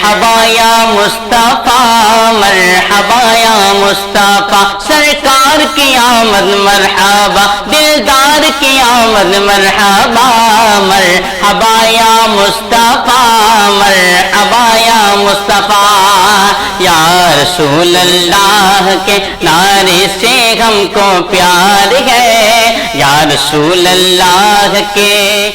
مرحبا یا مصطفیٰ مرحبا یا مصطفیٰ، سرکار کی آمد مرحبا، دلدار کی آمد مرحبا، مرحبا یا مصطفیٰ مرحبا یا مصطفیٰ، یا رسول اللہ کے نعرے سے ہم کو پیار ہے، یا رسول اللہ کے۔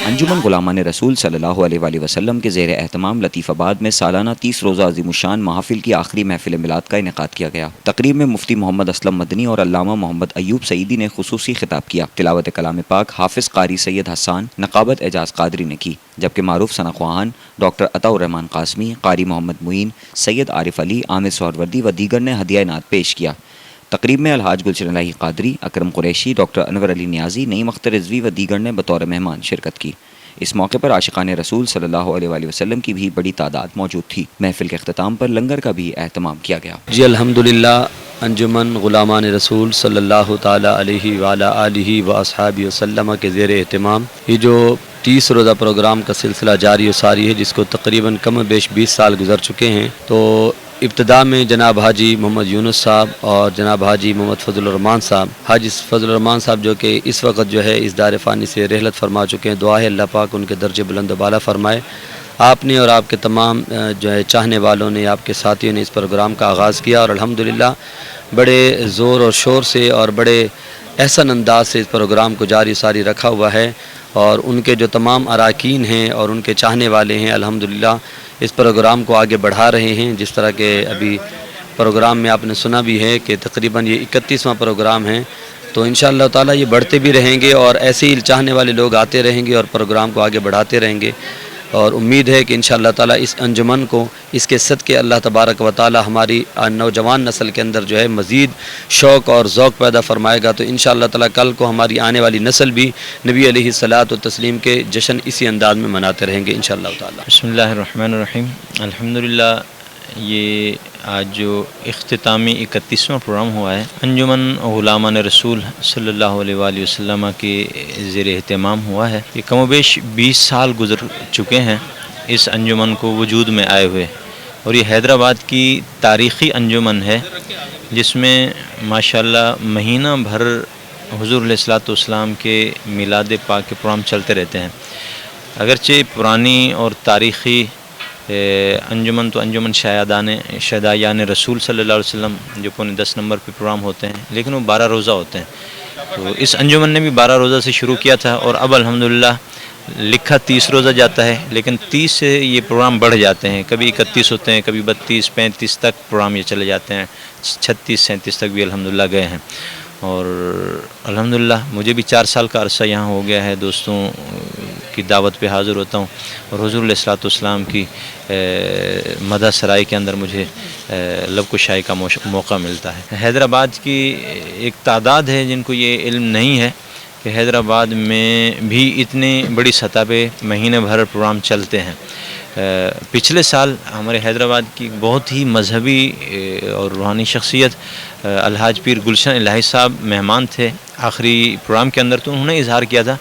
انجمن غلامان رسول صلی اللہ علیہ وآلہ وسلم کے زیر اہتمام لطیف آباد میں سالانہ 30 روزہ عظیم الشان محافل کی آخری محفل میلاد کا انعقاد کیا گیا۔ تقریب میں مفتی محمد اسلم مدنی اور علامہ محمد ایوب سعیدی نے خصوصی خطاب کیا۔ تلاوت کلام پاک حافظ قاری سید حسان، نقابت اعجاز قادری نے کی، جبکہ معروف ثنا خواہان ڈاکٹر عطا الرحمن قاسمی، قاری محمد معین، سید عارف علی، عامر سہروردی و دیگر نے ہدیہ نعت پیش کیا۔ تقریب میں الحاج گلشن الہی قادری، اکرم قریشی، ڈاکٹر انور علی نیازی، نعیم اختر رضوی و دیگر نے بطور مہمان شرکت کی۔ اس موقع پر عاشقان رسول صلی اللہ علیہ وآلہ وسلم کی بھی بڑی تعداد موجود تھی۔ محفل کے اختتام پر لنگر کا بھی اہتمام کیا گیا۔ جی الحمدللہ، انجمن غلامان رسول صلی اللہ تعالی علیہ وعلی آلہ و اصحابہ وسلم کے زیر اہتمام یہ جو 30 روزہ پروگرام کا سلسلہ جاری و ساری ہے، جس کو تقریباً کم و بیش 20 سال گزر چکے ہیں، تو ابتدا میں جناب حاجی محمد یونس صاحب اور جناب حاجی محمد فضل الرحمان صاحب، حاجی فضل الرحمان صاحب جو کہ اس وقت جو ہے اس دار فانی سے رحلت فرما چکے ہیں، دعا ہے اللہ پاک ان کے درجے بلند و بالا فرمائے۔ آپ نے اور آپ کے تمام جو ہے چاہنے والوں نے، آپ کے ساتھیوں نے اس پروگرام کا آغاز کیا اور الحمدللہ بڑے زور اور شور سے اور بڑے احسن انداز سے اس پروگرام کو جاری ساری رکھا ہوا ہے، اور ان کے جو تمام اراکین ہیں اور ان کے چاہنے والے ہیں الحمدللہ اس پروگرام کو آگے بڑھا رہے ہیں۔ جس طرح کہ ابھی پروگرام میں آپ نے سنا بھی ہے کہ تقریباً یہ 31واں پروگرام ہے، تو انشاءاللہ تعالی یہ بڑھتے بھی رہیں گے اور ایسے ہی چاہنے والے لوگ آتے رہیں گے اور پروگرام کو آگے بڑھاتے رہیں گے، اور امید ہے کہ انشاءاللہ تعالی اس انجمن کو، اس کے صدقے اللہ تبارک و تعالی ہماری نوجوان نسل کے اندر جو ہے مزید شوق اور ذوق پیدا فرمائے گا، تو انشاءاللہ تعالی کل کو ہماری آنے والی نسل بھی نبی علیہ الصلاۃ والتسلیم کے جشن اسی انداز میں مناتے رہیں گے انشاءاللہ تعالی۔ بسم اللہ الرحمن الرحیم۔ الحمدللہ، یہ آج جو اختتامی 31واں پروگرام ہوا ہے انجمن غلامان رسول صلی اللہ علیہ وآلہ وسلم کے زیر اہتمام ہوا ہے، یہ کم و بیش 20 سال گزر چکے ہیں اس انجمن کو وجود میں آئے ہوئے، اور یہ حیدرآباد کی تاریخی انجمن ہے جس میں ماشاءاللہ مہینہ بھر حضور علیہ الصلوۃ والسلام کے میلاد پاک کے پروگرام چلتے رہتے ہیں۔ اگرچہ پرانی اور تاریخی انجمن تو انجمن شہدایان رسول صلی اللہ علیہ وسلم جو پونے 10 نمبر پہ پروگرام ہوتے ہیں، لیکن وہ 12 روزہ ہوتے ہیں، تو اس انجمن نے بھی 12 روزہ سے شروع کیا تھا، اور اب الحمدللہ لکھا 30 روزہ جاتا ہے، لیکن 30 سے یہ پروگرام بڑھ جاتے ہیں، کبھی 31 ہوتے ہیں، کبھی 32 35 تک پروگرام یہ چلے جاتے ہیں، 36 37 تک بھی الحمدللہ گئے ہیں، اور الحمدللہ مجھے بھی 4 سال کا عرصہ یہاں ہو گیا ہے، دوستوں کی دعوت پہ حاضر ہوتا ہوں، اور حضور علیہ الصلوۃ والسلام کی مدح سرائی کے اندر مجھے لب کشائی کا موقع ملتا ہے۔ حیدرآباد کی ایک تعداد ہے جن کو یہ علم نہیں ہے کہ حیدرآباد میں بھی اتنی بڑی سطح پہ مہینے بھر پروگرام چلتے ہیں۔ پچھلے سال ہمارے حیدرآباد کی بہت ہی مذہبی اور روحانی شخصیت الحاج پیر گلشن الہی صاحب مہمان تھے آخری پروگرام کے اندر، تو انہوں نے اظہار کیا تھا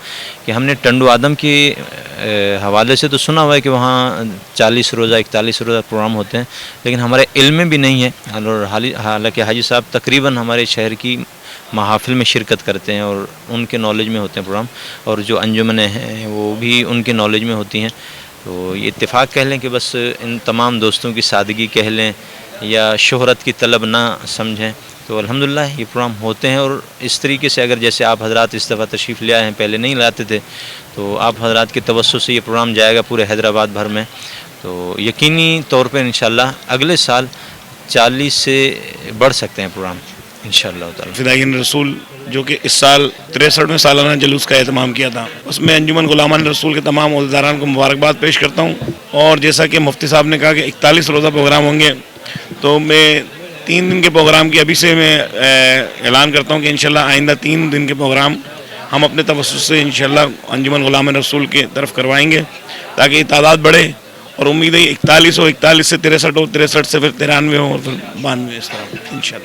کہ ہم نے ٹنڈو آدم کے حوالے سے تو سنا ہوا ہے کہ وہاں 40 روزہ 41 روزہ پروگرام ہوتے ہیں، لیکن ہمارے علم میں بھی نہیں ہے، اور حالانکہ حاجی صاحب تقریباً ہمارے شہر کی محافل میں شرکت کرتے ہیں اور ان کے نالج میں ہوتے ہیں پروگرام، اور جو انجمنیں ہیں وہ بھی ان کے نالج میں ہوتی ہیں، تو یہ اتفاق کہہ لیں کہ بس ان تمام دوستوں کی سادگی کہہ لیں یا شہرت کی طلب نہ سمجھیں، تو الحمدللہ یہ پروگرام ہوتے ہیں، اور اس طریقے سے اگر جیسے آپ حضرات اس دفعہ تشریف لے آئے ہیں، پہلے نہیں لاتے تھے، تو آپ حضرات کے توسط سے یہ پروگرام جائے گا پورے حیدرآباد بھر میں، تو یقینی طور پہ انشاءاللہ اگلے سال 40 سے بڑھ سکتے ہیں پروگرام انشاءاللہ تعالی۔ فدائین رسول جو کہ اس سال 63ویں سالانہ جلوس کا اہتمام کیا تھا، اس میں انجمن غلامان رسول کے تمام عہدیداران کو مبارکباد پیش کرتا ہوں، اور جیسا کہ مفتی صاحب نے کہا کہ 41 روزہ پروگرام ہوں گے، تو میں 3 دن کے پروگرام کی ابھی سے میں اعلان کرتا ہوں کہ انشاءاللہ آئندہ 3 دن کے پروگرام ہم اپنے توسط سے انشاءاللہ انجمن غلامان رسول کی طرف کروائیں گے، تاکہ یہ تعداد بڑھے، اور امید ہے 41 ہو، 41 سے 63 ہو، 63 سے پھر 93 ہو، اور پھر 92 اس طرح انشاءاللہ۔